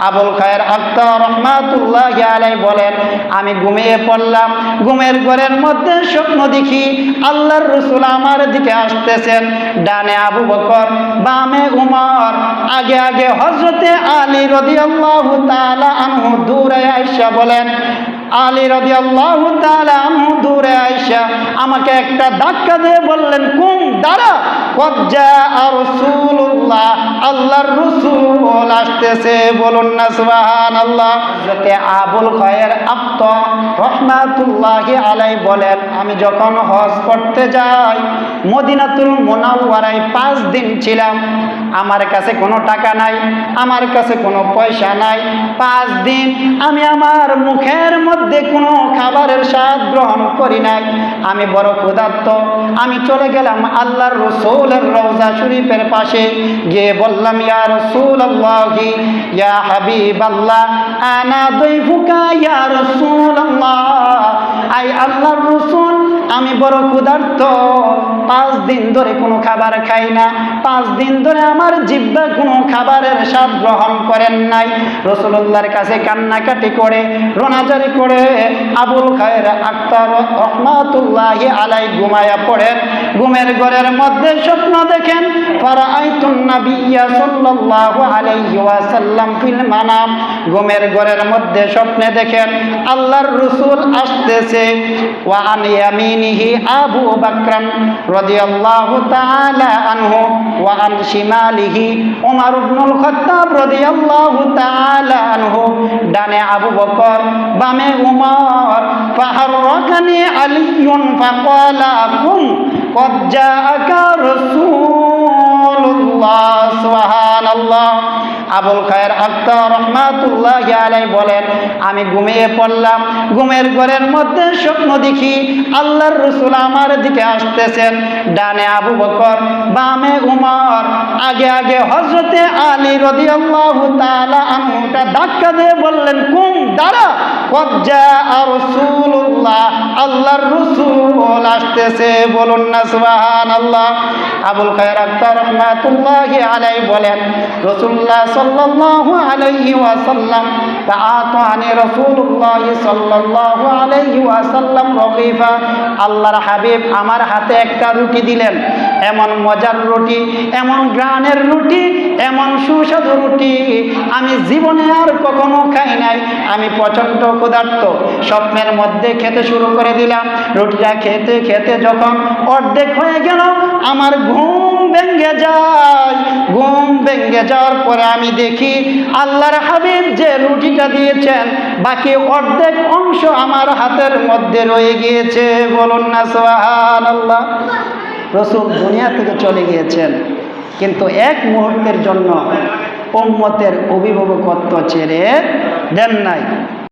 আবুল খায়ের আখতার রহমাতুল্লাহি আলাইহি বলেন, আমি ঘুমিয়ে পড়লাম। ঘুমের ঘরের মধ্যে স্বপ্ন দেখি আল্লাহর রাসূল আমার দিকে আসতেছেন। ডানে আবু বকর, বামে উমর, আগে আগে হযরতে আলী রাদিয়াল্লাহু তাআলা আনহু। দূরে আয়েশা বলেন, আলী রাদিয়াল্লাহু তাআলা আনহু দূরে আয়েশা আমাকে একটা ধাক্কা দিয়ে বললেন, কুম, দাঁড়া, কদ জাআ রাসূলুল্লাহ, আল্লাহর রাসূল আসতেছে। বলুন না সুবহানাল্লাহ। হযরতে আবুল খায়ের আখতার রহমাতুল্লাহি আলাইহি বলেন, আমি যখন হজ করতে যাই মদিনাতুল মুনাওয়ারায় 5 দিন ছিলাম। আমার কাছে কোনো টাকা নাই, আমার কাছে কোনো পয়সা নাই। 5 দিন আমি আমার মুখের মধ্যে কোনো খাবারের স্বাদ গ্রহণ করি নাই। আমি বড় ক্ষুধার্ত। আমি চলে গেলাম আল্লাহর রাসূলের রওজা শরীফের পাশে, গিয়ে বললাম, ইয়া রাসূলুল্লাহি, ইয়া হাবিবাল্লাহ, আনা দাইফুকা ইয়া রাসূলুল্লাহ। আই আল্লাহর রাসূল, আমি বড় ক্ষুধার্ত। 5 দিন ধরে কোনো খাবার খাই না। 5 দিন ধরে আমার জিহ্বা কোনো খাবারের স্বাদ গ্রহণ করেন নাই। রাসূলুল্লাহর কাছে কান্নাকাটি করে, রোনাজারি করে আবুল খায়ের আখতার রহমাতুল্লাহি আলাইহি ঘুমায়া পড়েন। ঘুমের ঘরের মধ্যে স্বপ্ন দেখেন, ফারাআইতুন নাবিয়্যা সাল্লাল্লাহু আলাইহি ওয়াসাল্লাম ফিল মানাম। ঘুমের ঘরের মধ্যে স্বপ্নে দেখেন আল্লাহর রাসূল আসতেছে। ওয়া আন ইয়ামিনিহি আবু বকর রাদিয়াল্লাহু তাআলা আনহু, ওয়া আন শিমালিহি ওমর ইবনুল খাত্তাব রাদিয়াল্লাহু তাআলা আনহু। ডানে আবু বকর, বামে উমর। ফাহাররাকানি আলিয়ুন ফাকালা, কুম, কদ জাআকা রাসূলুল্লাহ। সুবহানাল্লাহ। আবুল খায়ের আখতার রহমাতুল্লাহি আলাইহি বলেন, আমি ঘুমিয়ে পড়লাম। ঘুমের ঘরের মধ্যে স্বপ্ন দেখি আল্লাহর রাসূল আমার দিকে আসতেছেন। ডানে আবু বকর, বামে উমর, আগে আগে হযরতে আলী রাদিয়াল্লাহু তাআলা আনহুটা ধাক্কা দিয়ে বললেন, কুম, দাঁড়া, কদ জাআ রাসূলুল্লাহ, আল্লাহর রাসূল আসতেছে। বলুন না সুবহানাল্লাহ। আবুল খায়ের আখতার রহমাতুল্লাহি আলাইহি বলেন, রাসূলুল্লাহ সাল্লাল্লাহু আলাইহি ওয়াসাল্লাম, ফাআতানি রাসূলুল্লাহ সাল্লাল্লাহু আলাইহি ওয়াসাল্লাম রগীফা। আল্লাহর হাবিব আমার হাতে একটা রুটি দিলেন। এমন মজার রুটি, এমন গ্রানের রুটি, এমন সুস্বাদু রুটি আমি জীবনে আর কখনো খাই নাই। আমি প্রচণ্ড ক্ষুধার্ত। স্বপ্নের মধ্যে খেতে শুরু করে দিলাম। রুটিটা খেতে খেতে যখন অর্ধেক হয়ে গেল, আমার ঘুম ভেঙে যায়। ঘুম ভেঙে যাওয়ার পরে আমি দেখি আল্লাহর হাবিব যে রুটিটা দিয়েছেন, বাকি অর্ধেক অংশ আমার হাতের মধ্যে রয়ে গিয়েছে। বলুন না সুবহানাল্লাহ। রাসূল দুনিয়া থেকে চলে গিয়েছেন, কিন্তু এক মুহূর্তের জন্য উম্মতের অভিভাবকত্ব ছেড়ে দেন নাই।